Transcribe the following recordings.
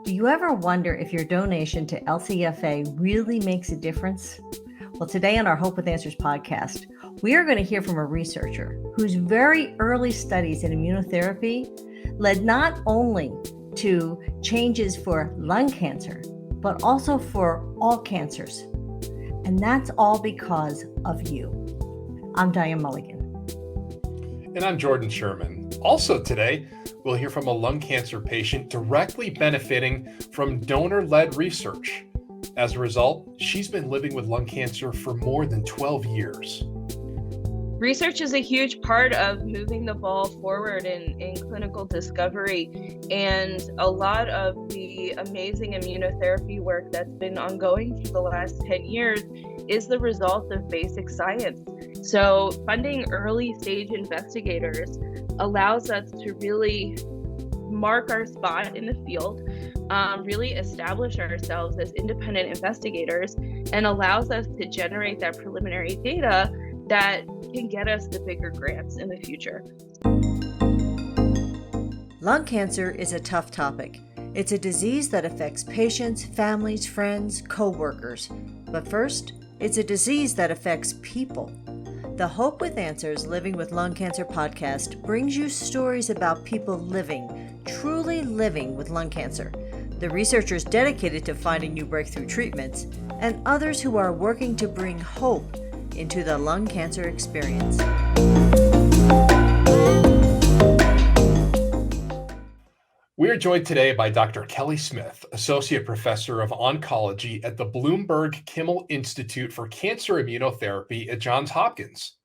Do you ever wonder if your donation to LCFA really makes a difference? Well, today on our Hope with Answers podcast, we are going to hear from a researcher whose very early studies in immunotherapy led not only to changes for lung cancer, but also for all cancers. And that's all because of you. I'm Diane Mulligan. And I'm Jordan Sherman. Also today, we'll hear from a lung cancer patient directly benefiting from donor-led research. As a result, she's been living with lung cancer for more than 12 years. Research is a huge part of moving the ball forward in clinical discovery, and a lot of the amazing immunotherapy work that's been ongoing for the last 10 years is the result of basic science. So funding early stage investigators allows us to really mark our spot in the field, really establish ourselves as independent investigators, and allows us to generate that preliminary data that can get us the bigger grants in the future. Lung cancer is a tough topic. It's a disease that affects patients, families, friends, co-workers. But first, it's a disease that affects people. The Hope with Answers Living with Lung Cancer podcast brings you stories about people living, truly living with lung cancer. The researchers dedicated to finding new breakthrough treatments, and others who are working to bring hope into the lung cancer experience. We are joined today by Dr. Kellie Smith, Associate Professor of Oncology at the Bloomberg Kimmel Institute for Cancer Immunotherapy at Johns Hopkins.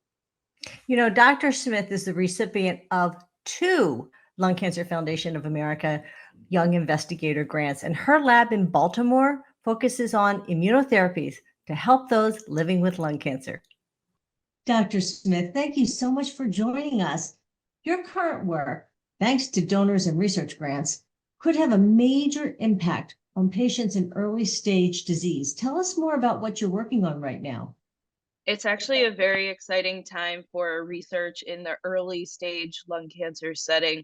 You know, Dr. Smith is the recipient of 2 Lung Cancer Foundation of America Young Investigator grants, and her lab in Baltimore focuses on immunotherapies to help those living with lung cancer. Dr. Smith, thank you so much for joining us. Your current work, thanks to donors and research grants, could have a major impact on patients in early stage disease. Tell us more about what you're working on right now. It's actually a very exciting time for research in the early stage lung cancer setting.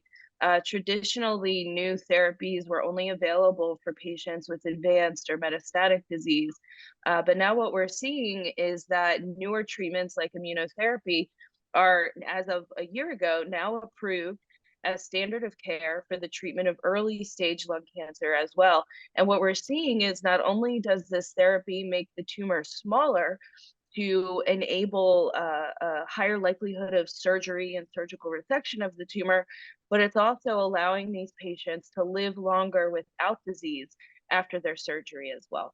Traditionally, new therapies were only available for patients with advanced or metastatic disease. But now what we're seeing is that newer treatments like immunotherapy are, as of a year ago, now approved as standard of care for the treatment of early stage lung cancer as well. And what we're seeing is not only does this therapy make the tumor smaller to enable a higher likelihood of surgery and surgical resection of the tumor, but it's also allowing these patients to live longer without disease after their surgery as well.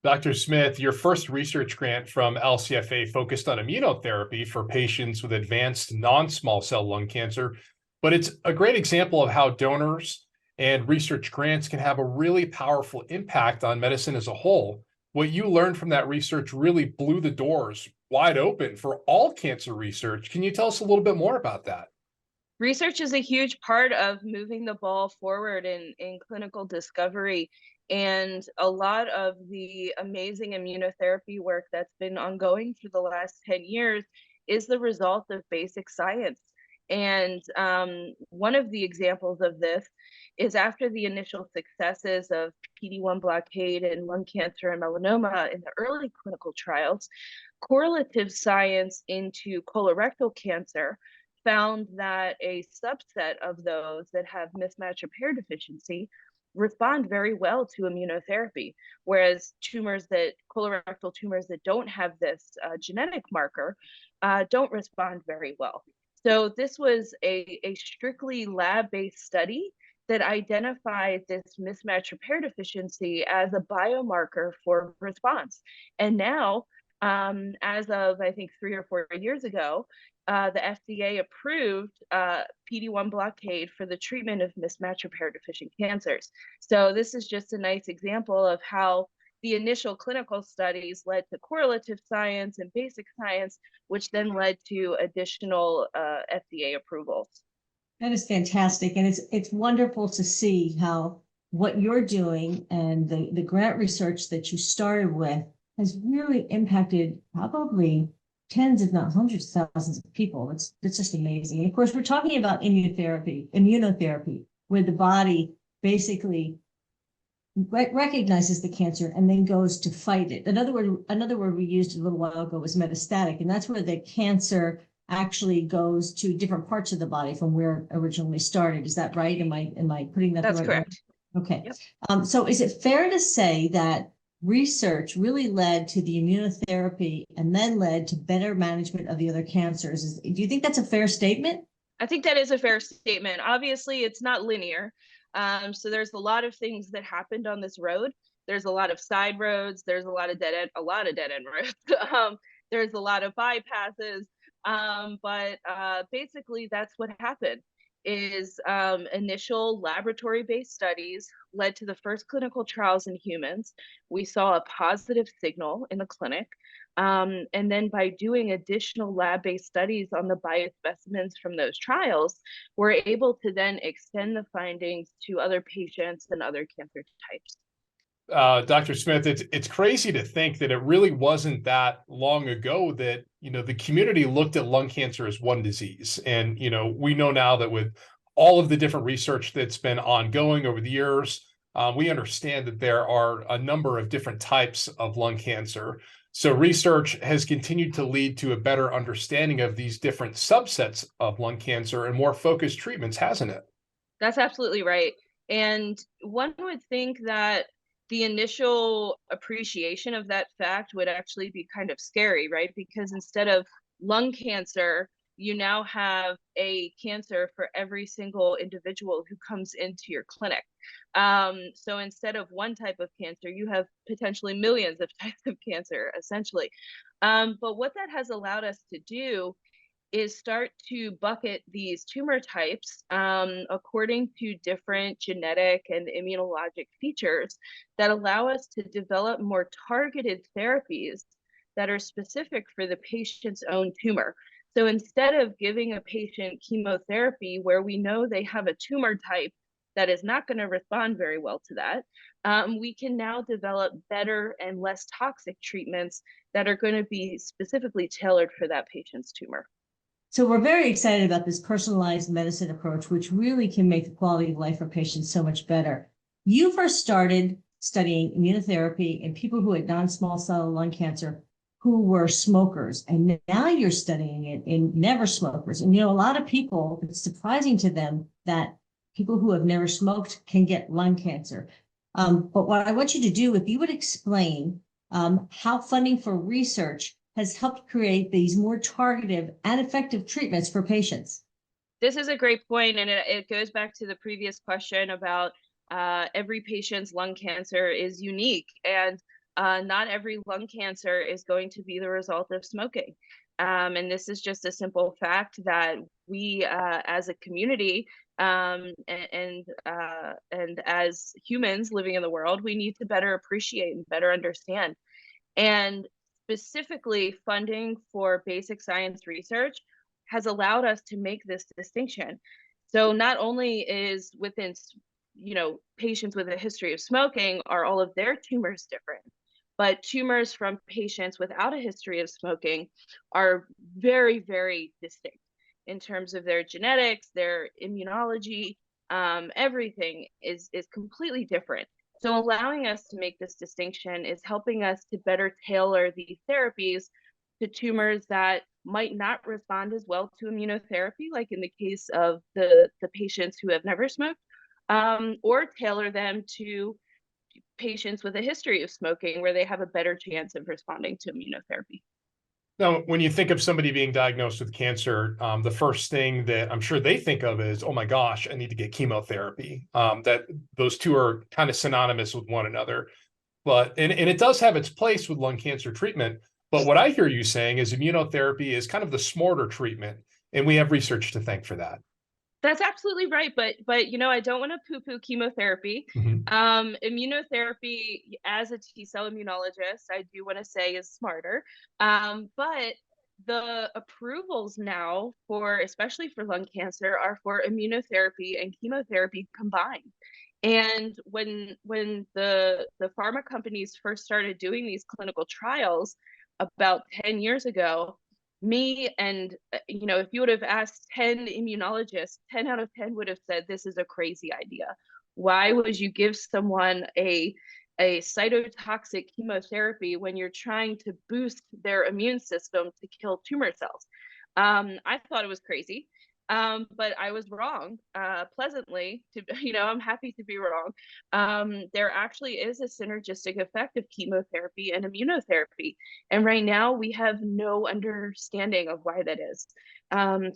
Dr. Smith, your first research grant from LCFA focused on immunotherapy for patients with advanced non-small cell lung cancer, but it's a great example of how donors and research grants can have a really powerful impact on medicine as a whole. What you learned from that research really blew the doors wide open for all cancer research. Can you tell us a little bit more about that? Research is a huge part of moving the ball forward in clinical discovery. And a lot of the amazing immunotherapy work that's been ongoing for the last 10 years is the result of basic science. And one of the examples of this is after the initial successes of PD-1 blockade in lung cancer and melanoma in the early clinical trials, correlative science into colorectal cancer found that a subset of those that have mismatch repair deficiency respond very well to immunotherapy, whereas colorectal tumors that don't have this genetic marker don't respond very well. So this was a strictly lab-based study that identified this mismatch repair deficiency as a biomarker for response. And now, as of, I think, 3 or 4 years ago, the FDA approved PD-1 blockade for the treatment of mismatch repair deficient cancers. So this is just a nice example of how the initial clinical studies led to correlative science and basic science, which then led to additional FDA approvals. That is fantastic. And it's wonderful to see how what you're doing and the grant research that you started with has really impacted probably tens, if not hundreds of thousands of people. It's just amazing. And of course, we're talking about immunotherapy, where the body basically recognizes the cancer and then goes to fight it. Another word we used a little while ago was metastatic, and that's where the cancer actually goes to different parts of the body from where it originally started. Is that right? Am I putting that the That's right way? correct. Okay. Yep. So is it fair to say that research really led to the immunotherapy and then led to better management of the other cancers? Do you think that's a fair statement? I think that is a fair statement. Obviously, it's not linear. So there's a lot of things that happened on this road. There's a lot of side roads. There's a lot of dead end roads. There's a lot of bypasses. But basically, that's what happened. Is initial laboratory-based studies led to the first clinical trials in humans. We saw a positive signal in the clinic. And then by doing additional lab-based studies on the biospecimens from those trials, we're able to then extend the findings to other patients and other cancer types. Dr. Smith, it's crazy to think that it really wasn't that long ago that, the community looked at lung cancer as one disease. And, we know now that with all of the different research that's been ongoing over the years, we understand that there are a number of different types of lung cancer. So research has continued to lead to a better understanding of these different subsets of lung cancer and more focused treatments, hasn't it? That's absolutely right. And one would think that the initial appreciation of that fact would actually be kind of scary, right? Because instead of lung cancer, you now have a cancer for every single individual who comes into your clinic. So instead of one type of cancer, you have potentially millions of types of cancer, essentially. But what that has allowed us to do is start to bucket these tumor types according to different genetic and immunologic features that allow us to develop more targeted therapies that are specific for the patient's own tumor. So instead of giving a patient chemotherapy where we know they have a tumor type that is not going to respond very well to that, we can now develop better and less toxic treatments that are going to be specifically tailored for that patient's tumor. So we're very excited about this personalized medicine approach, which really can make the quality of life for patients so much better. You first started studying immunotherapy in people who had non-small cell lung cancer who were smokers, and now you're studying it in never smokers. And a lot of people, it's surprising to them that people who have never smoked can get lung cancer. But what I want you to do, if you would explain how funding for research has helped create these more targeted and effective treatments for patients. This is a great point, and it goes back to the previous question about every patient's lung cancer is unique, and not every lung cancer is going to be the result of smoking. And this is just a simple fact that we, as a community, and as humans living in the world, we need to better appreciate and better understand. And specifically, funding for basic science research has allowed us to make this distinction. So not only is within, patients with a history of smoking, are all of their tumors different, but tumors from patients without a history of smoking are very, very distinct in terms of their genetics, their immunology, everything is completely different. So allowing us to make this distinction is helping us to better tailor these therapies to tumors that might not respond as well to immunotherapy, like in the case of the patients who have never smoked, or tailor them to patients with a history of smoking where they have a better chance of responding to immunotherapy. Now, when you think of somebody being diagnosed with cancer, the first thing that I'm sure they think of is, oh my gosh, I need to get chemotherapy. That those two are kind of synonymous with one another. But and it does have its place with lung cancer treatment. But what I hear you saying is immunotherapy is kind of the smarter treatment, and we have research to thank for that. That's absolutely right, but I don't want to poo-poo chemotherapy. Immunotherapy, as a T-cell immunologist, I do want to say is smarter. But the approvals now for, especially for lung cancer, are for immunotherapy and chemotherapy combined. And when the pharma companies first started doing these clinical trials about 10 years ago, me and if you would have asked 10 immunologists, 10 out of 10 would have said this is a crazy idea. Why would you give someone a cytotoxic chemotherapy when you're trying to boost their immune system to kill tumor cells? I thought it was crazy, but I was wrong, pleasantly. I'm happy to be wrong. There actually is a synergistic effect of chemotherapy and immunotherapy, and right now we have no understanding of why that is.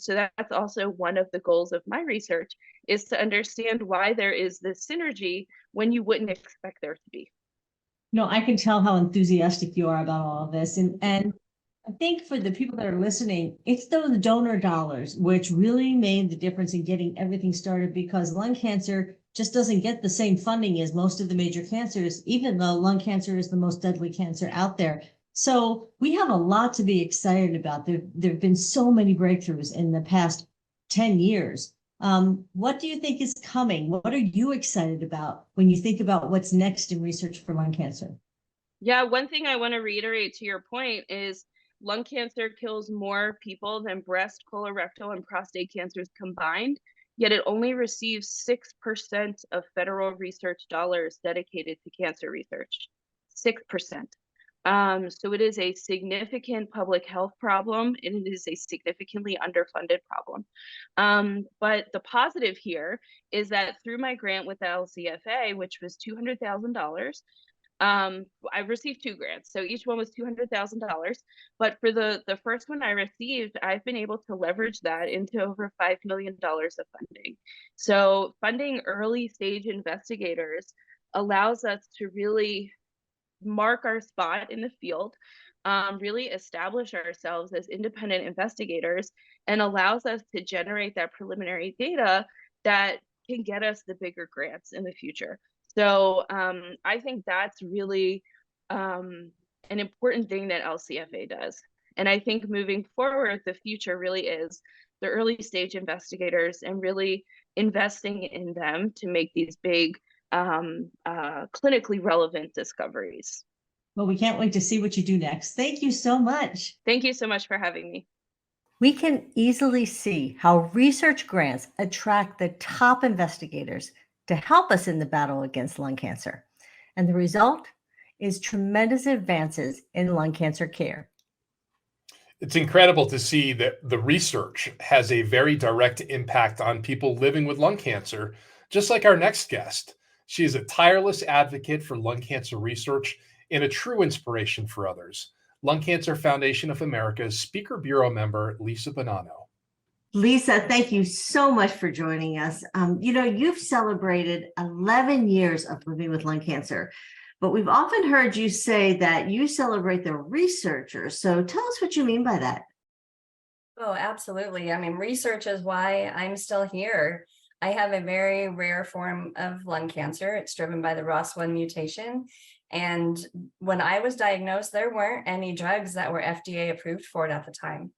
So that's also one of the goals of my research, is to understand why there is this synergy when you wouldn't expect there to be. No, I can tell how enthusiastic you are about all of this. And I think for the people that are listening, it's those donor dollars which really made the difference in getting everything started, because lung cancer just doesn't get the same funding as most of the major cancers, even though lung cancer is the most deadly cancer out there. So we have a lot to be excited about. There've been so many breakthroughs in the past 10 years. What do you think is coming? What are you excited about when you think about what's next in research for lung cancer? Yeah, one thing I want to reiterate to your point is lung cancer kills more people than breast, colorectal, and prostate cancers combined, yet it only receives 6% of federal research dollars dedicated to cancer research. 6%. So it is a significant public health problem, and it is a significantly underfunded problem. But the positive here is that through my grant with the LCFA, which was $200,000, I received 2 grants, so each one was $200,000. But for the first one I received, I've been able to leverage that into over $5 million of funding. So funding early stage investigators allows us to really mark our spot in the field, really establish ourselves as independent investigators, and allows us to generate that preliminary data that can get us the bigger grants in the future. So I think that's really an important thing that LCFA does. And I think moving forward, the future really is the early stage investigators and really investing in them to make these big clinically relevant discoveries. Well, we can't wait to see what you do next. Thank you so much. Thank you so much for having me. We can easily see how research grants attract the top investigators to help us in the battle against lung cancer. And the result is tremendous advances in lung cancer care. It's incredible to see that the research has a very direct impact on people living with lung cancer, just like our next guest. She is a tireless advocate for lung cancer research and a true inspiration for others. Lung Cancer Foundation of America's Speaker Bureau member, Lisa Bonanno. Lisa, thank you so much for joining us. You've celebrated 11 years of living with lung cancer, but we've often heard you say that you celebrate the researchers. So tell us what you mean by that. Oh, absolutely. I mean, research is why I'm still here. I have a very rare form of lung cancer. It's driven by the ROS1 mutation. And when I was diagnosed, there weren't any drugs that were FDA approved for it at the time.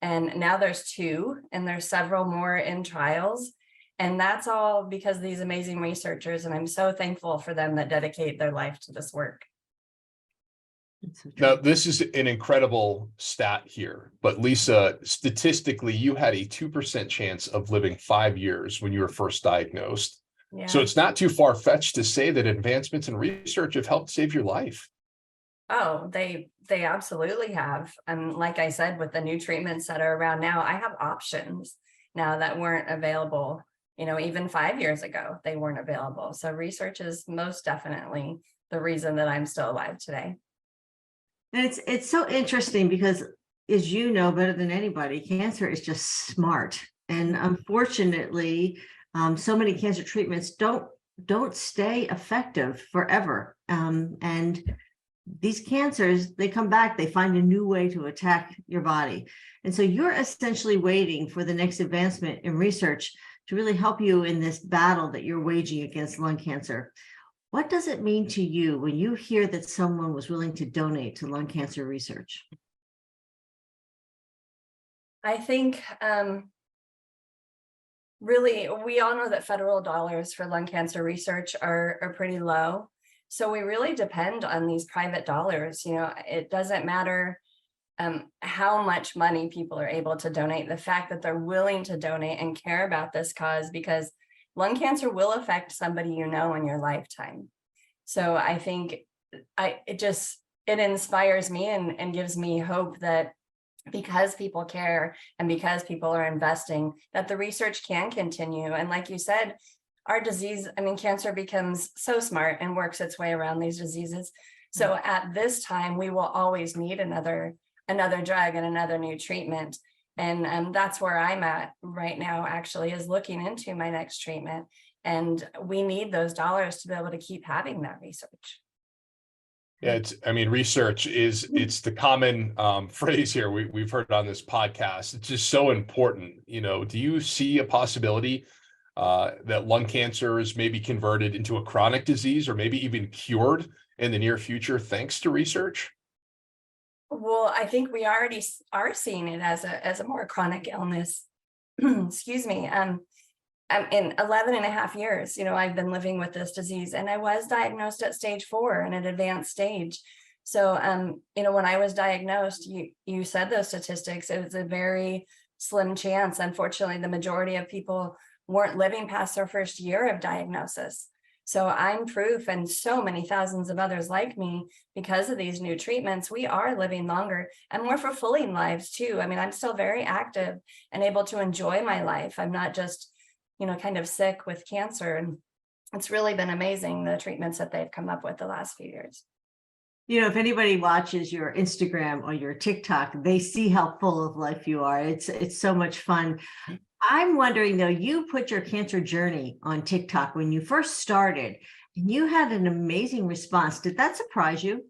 And now there's 2, and there's several more in trials. And that's all because of these amazing researchers. And I'm so thankful for them that dedicate their life to this work. Now, this is an incredible stat here, but Lisa, statistically, you had a 2% chance of living 5 years when you were first diagnosed. Yeah. So it's not too far-fetched to say that advancements in research have helped save your life. Oh, they absolutely have. And like I said, with the new treatments that are around now, I have options now that weren't available, even 5 years ago, they weren't available. So research is most definitely the reason that I'm still alive today. And it's so interesting because, as you know better than anybody, cancer is just smart. And unfortunately, so many cancer treatments don't stay effective forever. And these cancers, they come back, they find a new way to attack your body. And so you're essentially waiting for the next advancement in research to really help you in this battle that you're waging against lung cancer. What does it mean to you when you hear that someone was willing to donate to lung cancer research? I think really, we all know that federal dollars for lung cancer research are pretty low. So we really depend on these private dollars. It doesn't matter how much money people are able to donate. The fact that they're willing to donate and care about this cause, because lung cancer will affect somebody you know in your lifetime. So I think it inspires me and gives me hope that because people care and because people are investing, that the research can continue. And like you said, our disease, I mean, cancer becomes so smart and works its way around these diseases. So at this time, we will always need another drug and another new treatment. And that's where I'm at right now, actually, is looking into my next treatment. And we need those dollars to be able to keep having that research. Yeah, research it's the common phrase here we've heard on this podcast. It's just so important. Do you see a possibility that lung cancer is maybe converted into a chronic disease or maybe even cured in the near future thanks to research? Well, I think we already are seeing it as a more chronic illness. Excuse me. In 11 and a half years, I've been living with this disease, and I was diagnosed at stage 4 in an advanced stage. So, when I was diagnosed, you said those statistics, it was a very slim chance. Unfortunately, the majority of people weren't living past their first year of diagnosis. So I'm proof, and so many thousands of others like me, because of these new treatments, we are living longer and more fulfilling lives too. I mean, I'm still very active and able to enjoy my life. I'm not just kind of sick with cancer. And it's really been amazing, the treatments that they've come up with the last few years. If anybody watches your Instagram or your TikTok, they see how full of life you are. It's so much fun. I'm wondering, though, you put your cancer journey on TikTok when you first started, and you had an amazing response. Did that surprise you?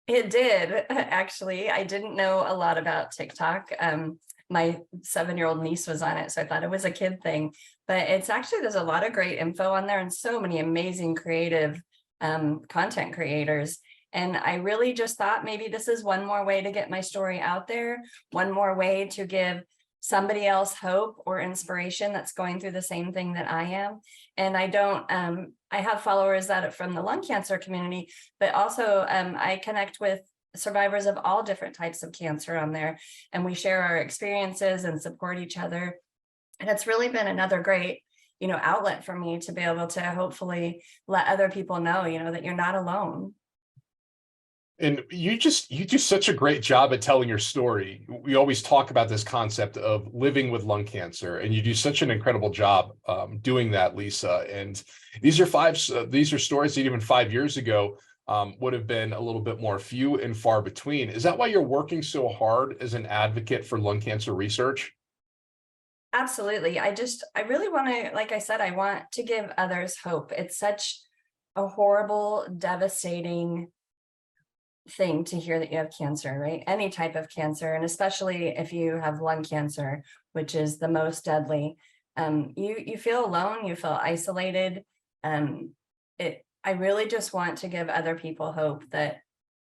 It did, actually. I didn't know a lot about TikTok. My 7-year-old niece was on it, so I thought it was a kid thing. But it's actually, there's a lot of great info on there and so many amazing creative content creators. And I really just thought maybe this is one more way to get my story out there, one more way to give somebody else hope or inspiration that's going through the same thing that I am. And I have followers from the lung cancer community, but also I connect with survivors of all different types of cancer on there, and we share our experiences and support each other. And it's really been another great, outlet for me to be able to hopefully let other people know, that you're not alone. And you do such a great job at telling your story. We always talk about this concept of living with lung cancer, and you do such an incredible job doing that, Lisa. And these are stories that even 5 years ago would have been a little bit more few and far between. Is that why you're working so hard as an advocate for lung cancer research? Absolutely. I really want to, like I said, I want to give others hope. It's such a horrible, devastating thing to hear that you have cancer, right? Any type of cancer, and especially if you have lung cancer, which is the most deadly. You feel alone, you feel isolated. I really just want to give other people hope that,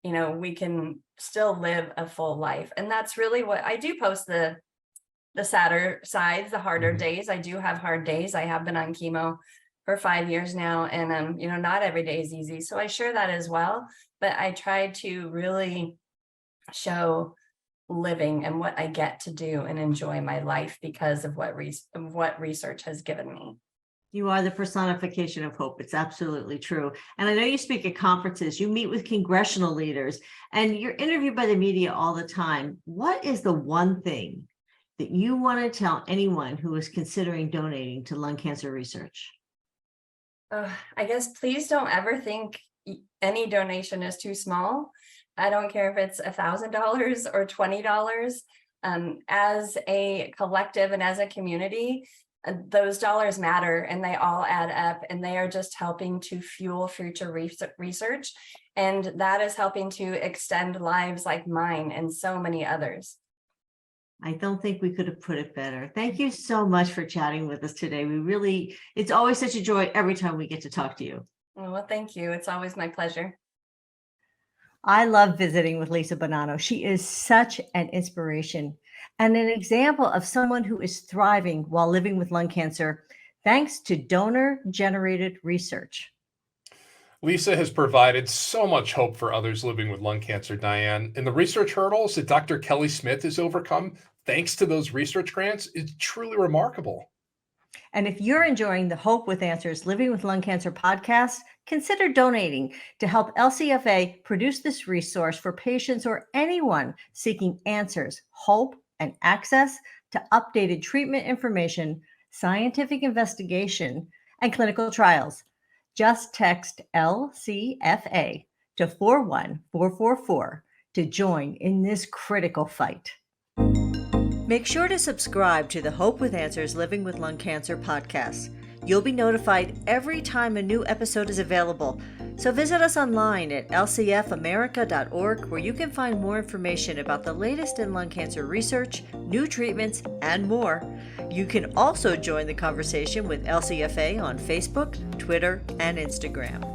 we can still live a full life. And that's really what I do. Post the sadder sides, the harder days. I do have hard days. I have been on chemo for 5 years now, and not every day is easy. So I share that as well, but I try to really show living and what I get to do and enjoy my life because of what research has given me. You are the personification of hope. It's absolutely true. And I know you speak at conferences, you meet with congressional leaders, and you're interviewed by the media all the time. What is the one thing that you want to tell anyone who is considering donating to lung cancer research? I guess please don't ever think any donation is too small. I don't care if it's $1,000 or $20. As a collective and as a community, those dollars matter, and they all add up, and they are just helping to fuel future research. And that is helping to extend lives like mine and so many others. I don't think we could have put it better. Thank you so much for chatting with us today. It's always such a joy every time we get to talk to you. Well, thank you. It's always my pleasure. I love visiting with Lisa Bonanno. She is such an inspiration and an example of someone who is thriving while living with lung cancer, thanks to donor-generated research. Lisa has provided so much hope for others living with lung cancer, Diane. And the research hurdles that Dr. Kellie Smith has overcome, thanks to those research grants, is truly remarkable. And if you're enjoying the Hope with Answers Living with Lung Cancer podcast, consider donating to help LCFA produce this resource for patients or anyone seeking answers, hope, and access to updated treatment information, scientific investigation, and clinical trials. Just text LCFA to 41444 to join in this critical fight. Make sure to subscribe to the Hope with Answers Living with Lung Cancer podcast. You'll be notified every time a new episode is available. So visit us online at lcfamerica.org, where you can find more information about the latest in lung cancer research, new treatments, and more. You can also join the conversation with LCFA on Facebook, Twitter, and Instagram.